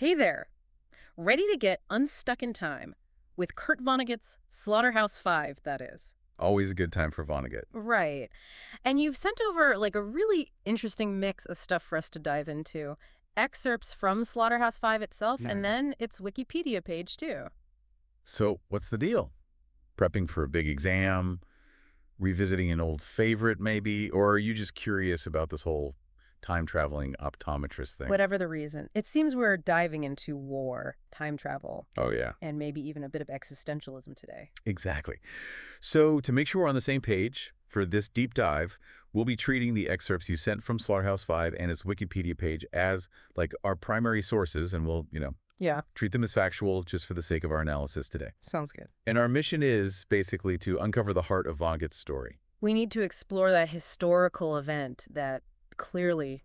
Hey there! Ready to get unstuck in time with Kurt Vonnegut's Slaughterhouse-Five, that is. Always a good time for Vonnegut. Right. And you've sent over like a really interesting mix of stuff for us to dive into. Excerpts from Slaughterhouse-Five itself, and then its Wikipedia page, too. So, what's the deal? Prepping for a big exam? Revisiting an old favorite, maybe? Or are you just curious about this whole time-traveling optometrist thing? Whatever the reason. It seems we're diving into war, time travel, Oh, yeah. and maybe even a bit of existentialism today. Exactly. So, to make sure we're on the same page, for this deep dive, we'll be treating the excerpts you sent from Slaughterhouse-Five and its Wikipedia page as, like, our primary sources, and we'll, Yeah, treat them as factual just for the sake of our analysis today. sounds good. And our mission is basically to uncover the heart of Vonnegut's story. We need to explore that historical event that clearly,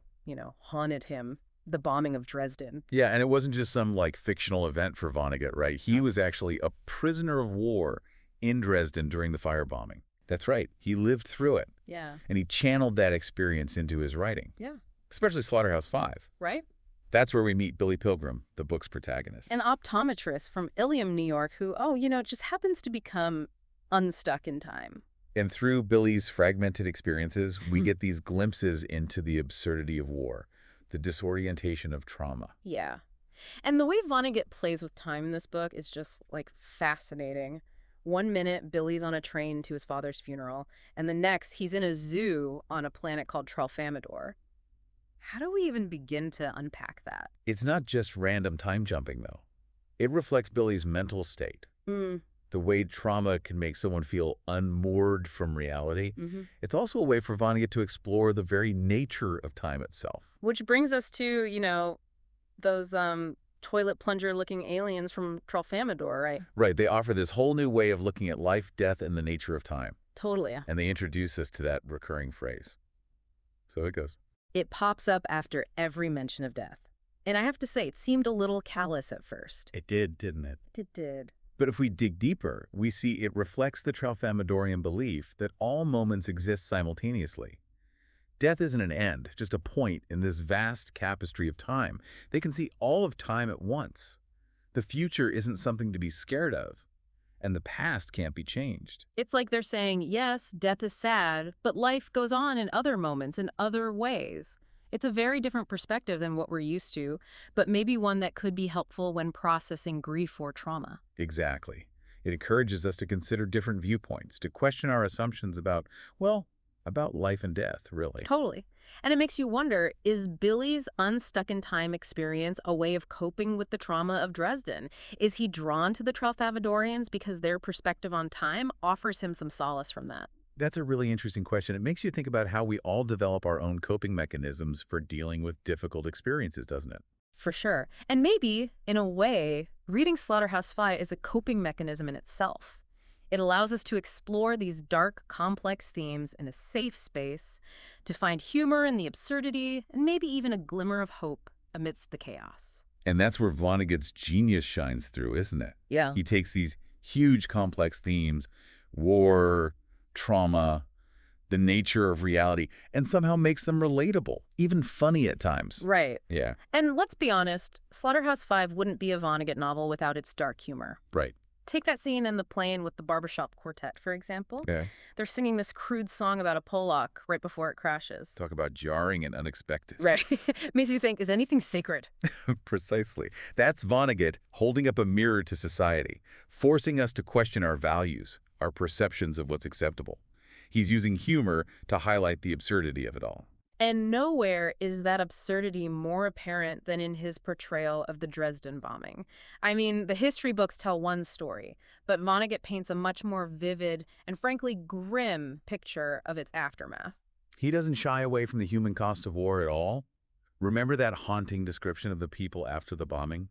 haunted him, the bombing of Dresden. Yeah, and it wasn't just some, like, fictional event for Vonnegut, right? He was actually a prisoner of war in Dresden during the firebombing. That's right. He lived through it, Yeah. and he channeled that experience into his writing, Yeah. especially Slaughterhouse-Five. Right? That's where we meet Billy Pilgrim, the book's protagonist. An optometrist from Ilium, New York, who, just happens to become unstuck in time. And through Billy's fragmented experiences, we get these glimpses into the absurdity of war, the disorientation of trauma. Yeah. And the way Vonnegut plays with time in this book is just, like, fascinating. One minute, Billy's on a train to his father's funeral, and the next, he's in a zoo on a planet called Tralfamadore. How do we even begin to unpack that? It's not just random time jumping, though. It reflects Billy's mental state. Mm. The way trauma can make someone feel unmoored from reality. Mm-hmm. It's also a way for Vonnegut to explore the very nature of time itself. Which brings us to, those toilet plunger-looking aliens from Tralfamadore, right? Right, they offer this whole new way of looking at life, death, and the nature of time. Totally. And they introduce us to that recurring phrase. So it goes. It pops up after every mention of death. And I have to say, it seemed a little callous at first. It did, didn't it? It did. But if we dig deeper, we see it reflects the Tralfamadorian belief that all moments exist simultaneously. Death isn't an end, just a point in this vast tapestry of time. They can see all of time at once. The future isn't something to be scared of, and the past can't be changed. It's like they're saying, yes, death is sad, but life goes on in other moments, in other ways. It's a very different perspective than what we're used to, but maybe one that could be helpful when processing grief or trauma. Exactly. It encourages us to consider different viewpoints, to question our assumptions about, well, about life and death, really. Totally. And it makes you wonder, is Billy's unstuck-in-time experience a way of coping with the trauma of Dresden? Is he drawn to the Tralfamadorians because their perspective on time offers him some solace from that? That's a really interesting question. It makes you think about how we all develop our own coping mechanisms for dealing with difficult experiences, doesn't it? For sure. And maybe, in a way, reading Slaughterhouse-Five is a coping mechanism in itself. It allows us to explore these dark, complex themes in a safe space, to find humor in the absurdity, and maybe even a glimmer of hope amidst the chaos. And that's where Vonnegut's genius shines through, isn't it? Yeah. He takes these huge, complex themes, war, trauma, the nature of reality, and somehow makes them relatable, even funny at times. Right. Yeah, And let's be honest, Slaughterhouse-Five wouldn't be a Vonnegut novel without its dark humor. right. Take that scene in the plane with the barbershop quartet, for example. Okay. They're singing this crude song about a Pollock right before it crashes. Talk about jarring and unexpected. Right. Makes you think, is anything sacred? Precisely. That's Vonnegut holding up a mirror to society, forcing us to question our values, our perceptions of what's acceptable. He's using humor to highlight the absurdity of it all. And nowhere is that absurdity more apparent than in his portrayal of the Dresden bombing. I mean, the history books tell one story, but Vonnegut paints a much more vivid and frankly grim picture of its aftermath. He doesn't shy away from the human cost of war at all. Remember that haunting description of the people after the bombing?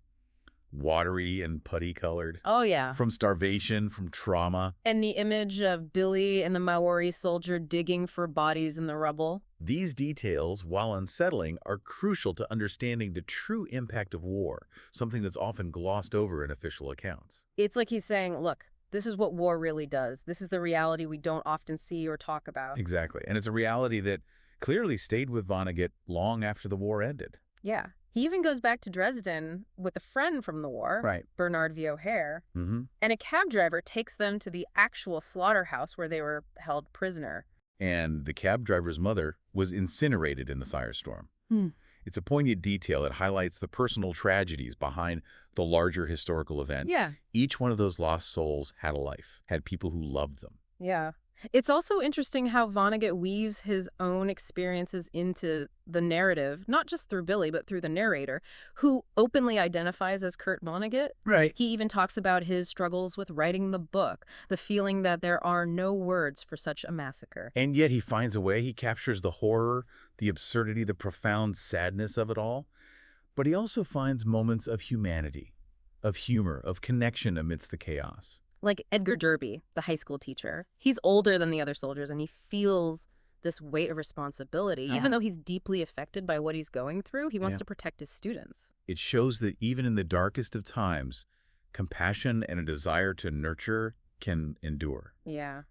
Watery and putty-colored. Oh, yeah. From starvation, from trauma. And the image of Billy and the Maori soldier digging for bodies in the rubble. These details, while unsettling, are crucial to understanding the true impact of war, something that's often glossed over in official accounts. It's like he's saying, look, this is what war really does. This is the reality we don't often see or talk about. Exactly. And it's a reality that clearly stayed with Vonnegut long after the war ended. Yeah. He even goes back to Dresden with a friend from the war, Right. Bernard V. O'Hare, Mm-hmm. and a cab driver takes them to the actual slaughterhouse where they were held prisoner. And the cab driver's mother was incinerated in the firestorm. Hmm. It's a poignant detail that highlights the personal tragedies behind the larger historical event. Yeah. Each one of those lost souls had a life, had people who loved them. Yeah. It's also interesting how Vonnegut weaves his own experiences into the narrative, not just through Billy, but through the narrator, who openly identifies as Kurt Vonnegut. Right. He even talks about his struggles with writing the book, the feeling that there are no words for such a massacre. And yet he finds a way. He captures the horror, the absurdity, the profound sadness of it all. But he also finds moments of humanity, of humor, of connection amidst the chaos. Like Edgar Derby, the high school teacher. He's older than the other soldiers, and he feels this weight of responsibility. Even though he's deeply affected by what he's going through, he wants to protect his students. It shows that even in the darkest of times, compassion and a desire to nurture can endure. Yeah.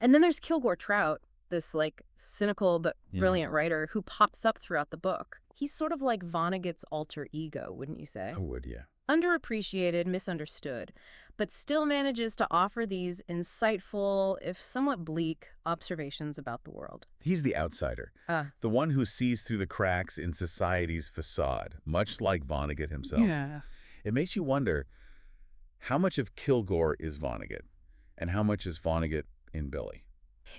And then there's Kilgore Trout, this like cynical but brilliant writer who pops up throughout the book. He's sort of like Vonnegut's alter ego, wouldn't you say? I would, yeah. Underappreciated, misunderstood, but still manages to offer these insightful, if somewhat bleak, observations about the world. He's the outsider, the one who sees through the cracks in society's facade, much like Vonnegut himself. Yeah. It makes you wonder, how much of Kilgore is Vonnegut, and how much is Vonnegut in Billy?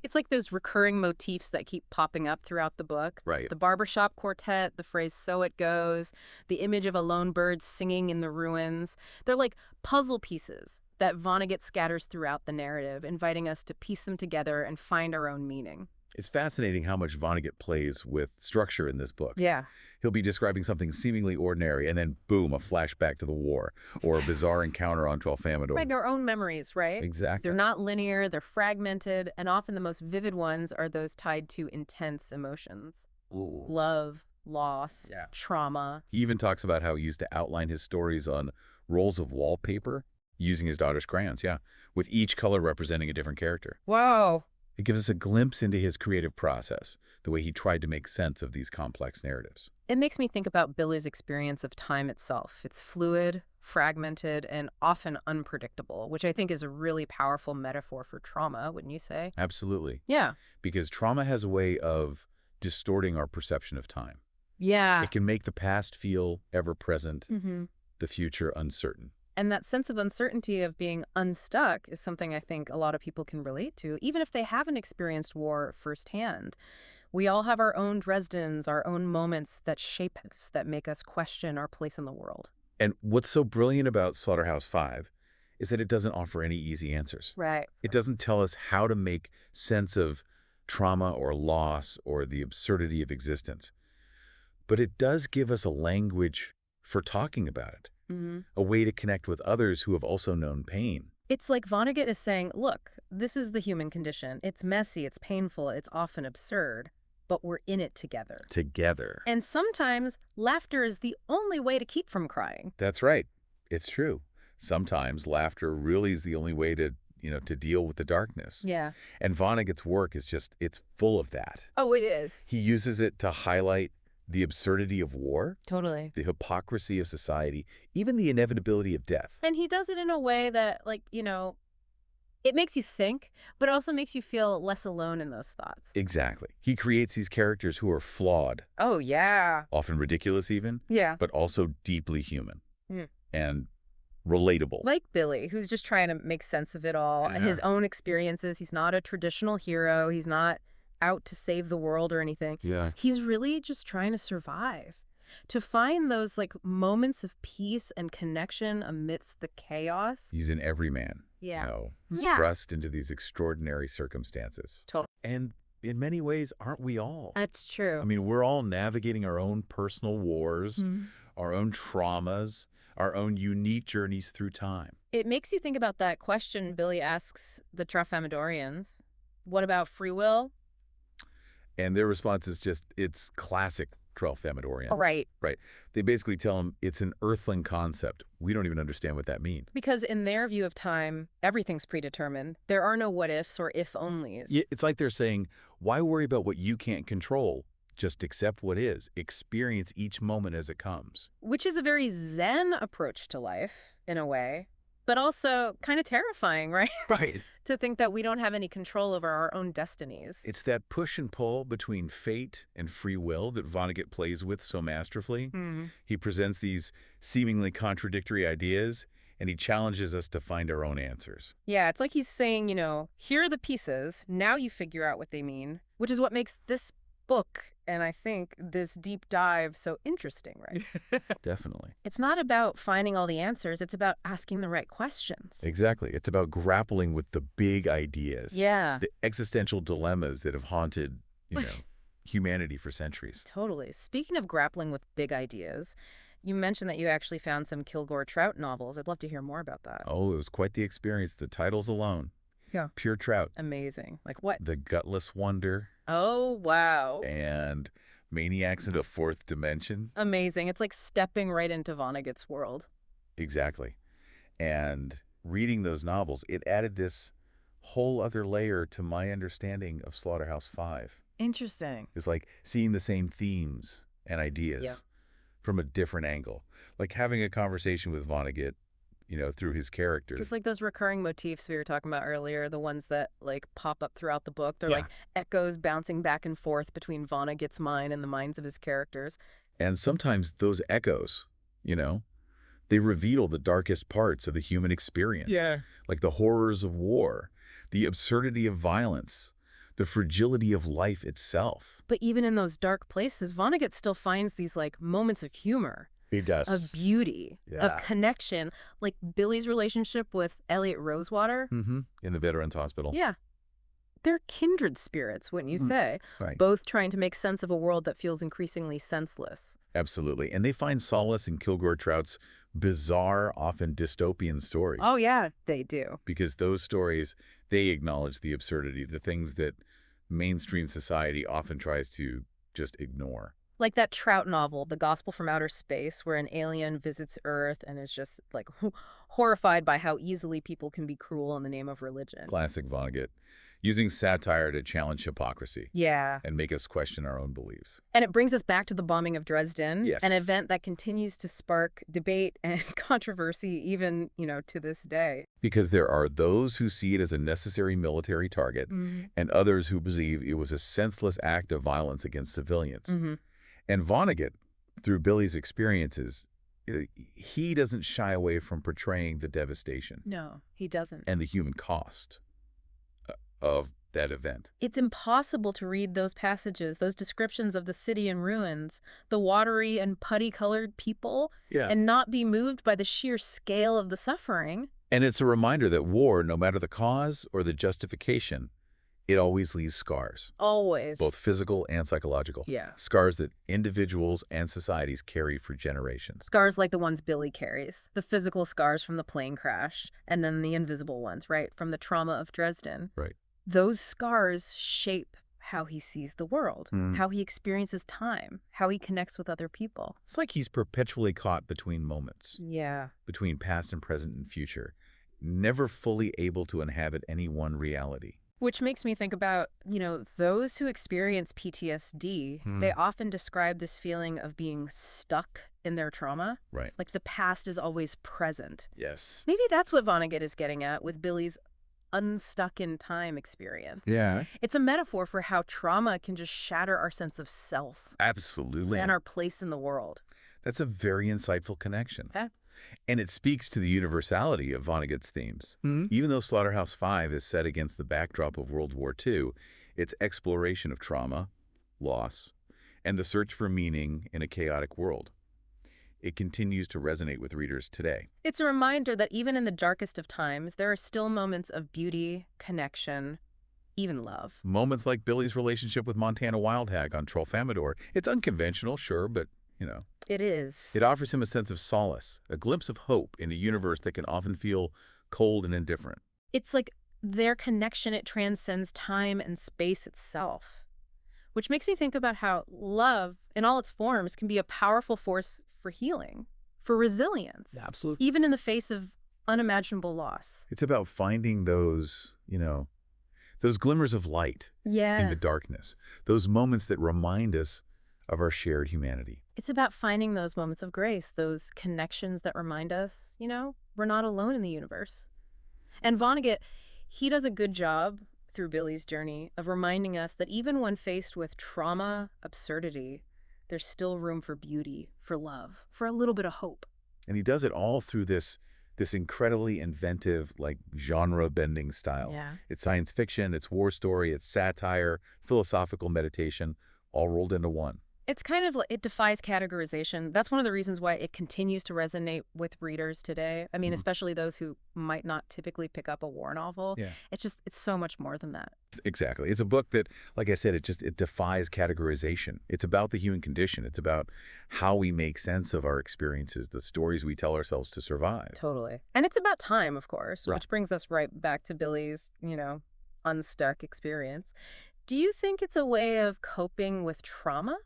It's like those recurring motifs that keep popping up throughout the book. Right. The barbershop quartet, the phrase "so it goes," the image of a lone bird singing in the ruins. They're like puzzle pieces that Vonnegut scatters throughout the narrative, inviting us to piece them together and find our own meaning. It's fascinating how much Vonnegut plays with structure in this book. Yeah. He'll be describing something seemingly ordinary, and then, boom, a flashback to the war, or a bizarre encounter on Tralfamadore. Right, our own memories, right? Exactly. They're not linear, they're fragmented, and often the most vivid ones are those tied to intense emotions. Ooh. Love, loss, trauma. He even talks about how he used to outline his stories on rolls of wallpaper using his daughter's crayons, with each color representing a different character. Wow. It gives us a glimpse into his creative process, the way he tried to make sense of these complex narratives. It makes me think about Billy's experience of time itself. It's fluid, fragmented, and often unpredictable, which I think is a really powerful metaphor for trauma, wouldn't you say? Absolutely. Yeah. Because trauma has a way of distorting our perception of time. Yeah. It can make the past feel ever-present, Mm-hmm. the future uncertain. And that sense of uncertainty of being unstuck is something I think a lot of people can relate to, even if they haven't experienced war firsthand. We all have our own Dresdens, our own moments that shape us, that make us question our place in the world. And what's so brilliant about Slaughterhouse-Five is that it doesn't offer any easy answers. Right. It doesn't tell us how to make sense of trauma or loss or the absurdity of existence. But it does give us a language for talking about it. Mm-hmm. A way to connect with others who have also known pain. It's like Vonnegut is saying, look, this is the human condition. It's messy, it's painful, it's often absurd, but we're in it together. Together. And sometimes laughter is the only way to keep from crying. That's right. It's true. Sometimes laughter really is the only way to deal with the darkness. Yeah. And Vonnegut's work is it's full of that. Oh, it is. He uses it to highlight the absurdity of war, Totally. the hypocrisy of society, even the inevitability of death. And he does it in a way that, it makes you think, but it also makes you feel less alone in those thoughts. Exactly. He creates these characters who are flawed. Oh, yeah. Often ridiculous even. Yeah. But also deeply human. Mm. And relatable. Like Billy, who's just trying to make sense of it all. Yeah. His own experiences. He's not a traditional hero. He's not out to save the world or anything. Yeah. He's really just trying to survive. To find those moments of peace and connection amidst the chaos. He's an everyman. Yeah. Thrust into these extraordinary circumstances. Totally. And in many ways, aren't we all? That's true. I mean, we're all navigating our own personal wars, our own traumas, our own unique journeys through time. It makes you think about that question Billy asks the Tralfamadorians. What about free will? And their response is it's classic Tralfamadorian. Oh, right. Right. They basically tell him it's an earthling concept. We don't even understand what that means. Because in their view of time, everything's predetermined. There are no what-ifs or if-onlys. It's like they're saying, why worry about what you can't control? Just accept what is. Experience each moment as it comes. Which is a very Zen approach to life, in a way, but also kind of terrifying, right? Right. To think that we don't have any control over our own destinies. It's that push and pull between fate and free will that Vonnegut plays with so masterfully. He presents these seemingly contradictory ideas, and he challenges us to find our own answers. Yeah, it's like he's saying, here are the pieces, now you figure out what they mean, which is what makes this book, and I think this deep dive, so interesting, right? Definitely. It's not about finding all the answers, it's about asking the right questions. Exactly. It's about grappling with the big ideas. Yeah. The existential dilemmas that have haunted, humanity for centuries. Totally. Speaking of grappling with big ideas, you mentioned that you actually found some Kilgore Trout novels. I'd love to hear more about that. Oh, it was quite the experience. The titles alone. Yeah. Pure trout. Amazing. Like what? The Gutless Wonder. Oh, wow. And Maniacs in the Fourth Dimension. Amazing. It's like stepping right into Vonnegut's world. Exactly. And reading those novels, it added this whole other layer to my understanding of Slaughterhouse-Five. Interesting. It's like seeing the same themes and ideas from a different angle. Like having a conversation with Vonnegut, through his characters. Just like those recurring motifs we were talking about earlier, the ones that like pop up throughout the book. They're like echoes bouncing back and forth between Vonnegut's mind and the minds of his characters. And sometimes those echoes, they reveal the darkest parts of the human experience. Yeah. Like the horrors of war, the absurdity of violence, the fragility of life itself. But even in those dark places, Vonnegut still finds these like moments of humor. He does. Of beauty, of connection, like Billy's relationship with Elliot Rosewater. In the Veterans Hospital. Yeah. They're kindred spirits, wouldn't you say? Right. Both trying to make sense of a world that feels increasingly senseless. Absolutely. And they find solace in Kilgore Trout's bizarre, often dystopian stories. Oh, yeah, they do. Because those stories, they acknowledge the absurdity, the things that mainstream society often tries to just ignore. Like that Trout novel, The Gospel from Outer Space, where an alien visits Earth and is just like horrified by how easily people can be cruel in the name of religion. Classic Vonnegut, using satire to challenge hypocrisy. Yeah. And make us question our own beliefs. And it brings us back to the bombing of Dresden, yes. An event that continues to spark debate and controversy even, to this day. Because there are those who see it as a necessary military target and others who believe it was a senseless act of violence against civilians. And Vonnegut, through Billy's experiences, he doesn't shy away from portraying the devastation. No, he doesn't. And the human cost of that event. It's impossible to read those passages, those descriptions of the city in ruins, the watery and putty-colored people, and not be moved by the sheer scale of the suffering. And it's a reminder that war, no matter the cause or the justification, it always leaves scars. Always. Both physical and psychological. Yeah. Scars that individuals and societies carry for generations. Scars like the ones Billy carries. The physical scars from the plane crash, and then the invisible ones, right, from the trauma of Dresden. Right. Those scars shape how he sees the world, how he experiences time, how he connects with other people. It's like he's perpetually caught between moments. Yeah. Between past and present and future. Never fully able to inhabit any one reality. Which makes me think about, those who experience PTSD, they often describe this feeling of being stuck in their trauma. Right. Like the past is always present. Yes. Maybe that's what Vonnegut is getting at with Billy's unstuck in time experience. Yeah. It's a metaphor for how trauma can just shatter our sense of self. Absolutely. And our place in the world. That's a very insightful connection. Okay. And it speaks to the universality of Vonnegut's themes. Even though Slaughterhouse-Five is set against the backdrop of World War II, its exploration of trauma, loss, and the search for meaning in a chaotic world. It continues to resonate with readers today. It's a reminder that even in the darkest of times, there are still moments of beauty, connection, even love. Moments like Billy's relationship with Montana Wildhag on Tralfamadore. It's unconventional, sure, but, It is. It offers him a sense of solace, a glimpse of hope in a universe that can often feel cold and indifferent. It's like their connection, it transcends time and space itself. Which makes me think about how love, in all its forms, can be a powerful force for healing, for resilience. Absolutely. Even in the face of unimaginable loss. It's about finding those, Those glimmers of light in the Yeah. darkness, those moments that remind us of our shared humanity. It's about finding those moments of grace, those connections that remind us, we're not alone in the universe. And Vonnegut, he does a good job through Billy's journey of reminding us that even when faced with trauma, absurdity, there's still room for beauty, for love, for a little bit of hope. And he does it all through this incredibly inventive, like, genre-bending style. Yeah. It's science fiction, it's war story, it's satire, philosophical meditation, all rolled into one. It's kind of like it defies categorization. That's one of the reasons why it continues to resonate with readers today. I mean, Mhm. especially those who might not typically pick up a war novel. Yeah. It's so much more than that. Exactly. It's a book that, like I said, it defies categorization. It's about the human condition. It's about how we make sense of our experiences, the stories we tell ourselves to survive. Totally. And it's about time, of course, Right. which brings us right back to Billy's, unstuck experience. Do you think it's a way of coping with trauma?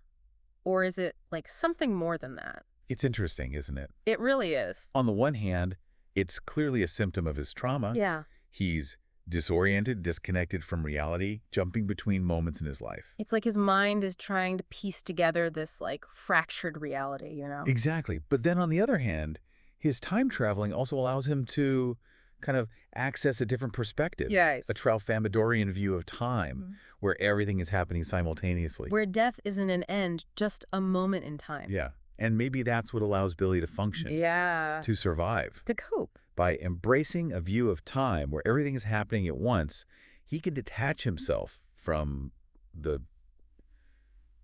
Or is it like something more than that? It's interesting, isn't it? It really is. On the one hand, it's clearly a symptom of his trauma. Yeah. He's disoriented, disconnected from reality, jumping between moments in his life. It's like his mind is trying to piece together this like fractured reality. Exactly. But then on the other hand, his time traveling also allows him to kind of access a different perspective, Yes. a Tralfamadorian view of time, Mhm. where everything is happening simultaneously. Where death isn't an end, just a moment in time. Yeah. And maybe that's what allows Billy to function, Yeah. to survive. To cope. By embracing a view of time where everything is happening at once, he can detach himself from the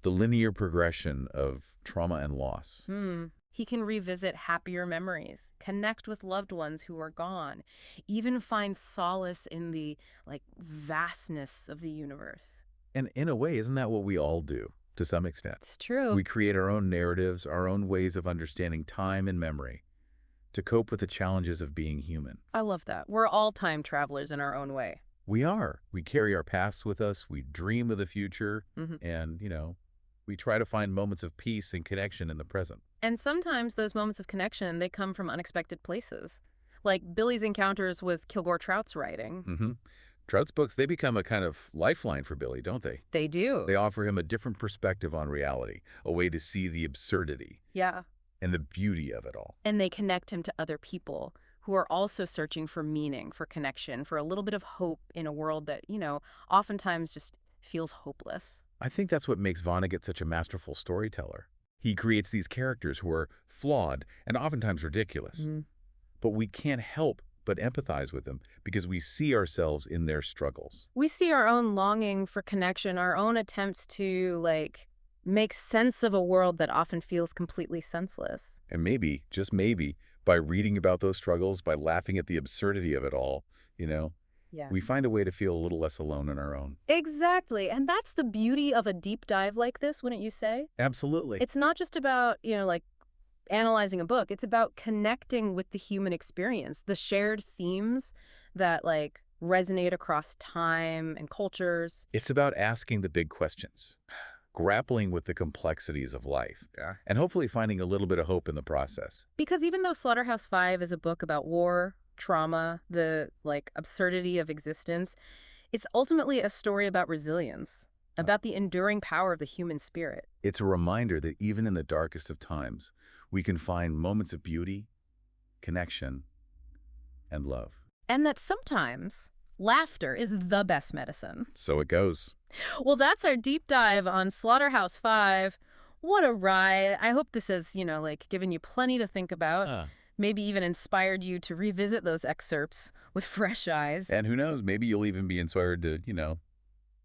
linear progression of trauma and loss. He can revisit happier memories, connect with loved ones who are gone, even find solace in the vastness of the universe. And in a way, isn't that what we all do, to some extent? It's true. We create our own narratives, our own ways of understanding time and memory to cope with the challenges of being human. I love that. We're all time travelers in our own way. We are. We carry our pasts with us, we dream of the future, Mhm. and, we try to find moments of peace and connection in the present. And sometimes those moments of connection, they come from unexpected places. Like Billy's encounters with Kilgore Trout's writing. Mm-hmm. Trout's books, they become a kind of lifeline for Billy, don't they? They do. They offer him a different perspective on reality, a way to see the absurdity Yeah. and the beauty of it all. And they connect him to other people who are also searching for meaning, for connection, for a little bit of hope in a world that, oftentimes just feels hopeless. I think that's what makes Vonnegut such a masterful storyteller. He creates these characters who are flawed and oftentimes ridiculous, but we can't help but empathize with them because we see ourselves in their struggles. We see our own longing for connection, our own attempts to, make sense of a world that often feels completely senseless. And maybe, just maybe, by reading about those struggles, by laughing at the absurdity of it all, Yeah. we find a way to feel a little less alone in our own. Exactly. And that's the beauty of a deep dive like this, wouldn't you say? Absolutely. It's not just about, analyzing a book. It's about connecting with the human experience, the shared themes that, resonate across time and cultures. It's about asking the big questions, grappling with the complexities of life, and hopefully finding a little bit of hope in the process. Because even though Slaughterhouse-Five is a book about war, trauma, the, absurdity of existence, it's ultimately a story about resilience, about the enduring power of the human spirit. It's a reminder that even in the darkest of times, we can find moments of beauty, connection, and love. And that sometimes laughter is the best medicine. So it goes. Well, that's our deep dive on Slaughterhouse-Five. What a ride. I hope this has, given you plenty to think about. Maybe even inspired you to revisit those excerpts with fresh eyes. And who knows, maybe you'll even be inspired to,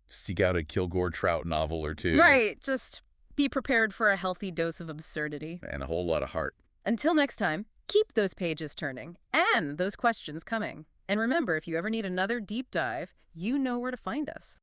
seek out a Kilgore Trout novel or two. Right. Just be prepared for a healthy dose of absurdity. And a whole lot of heart. Until next time, keep those pages turning and those questions coming. And remember, if you ever need another deep dive, you know where to find us.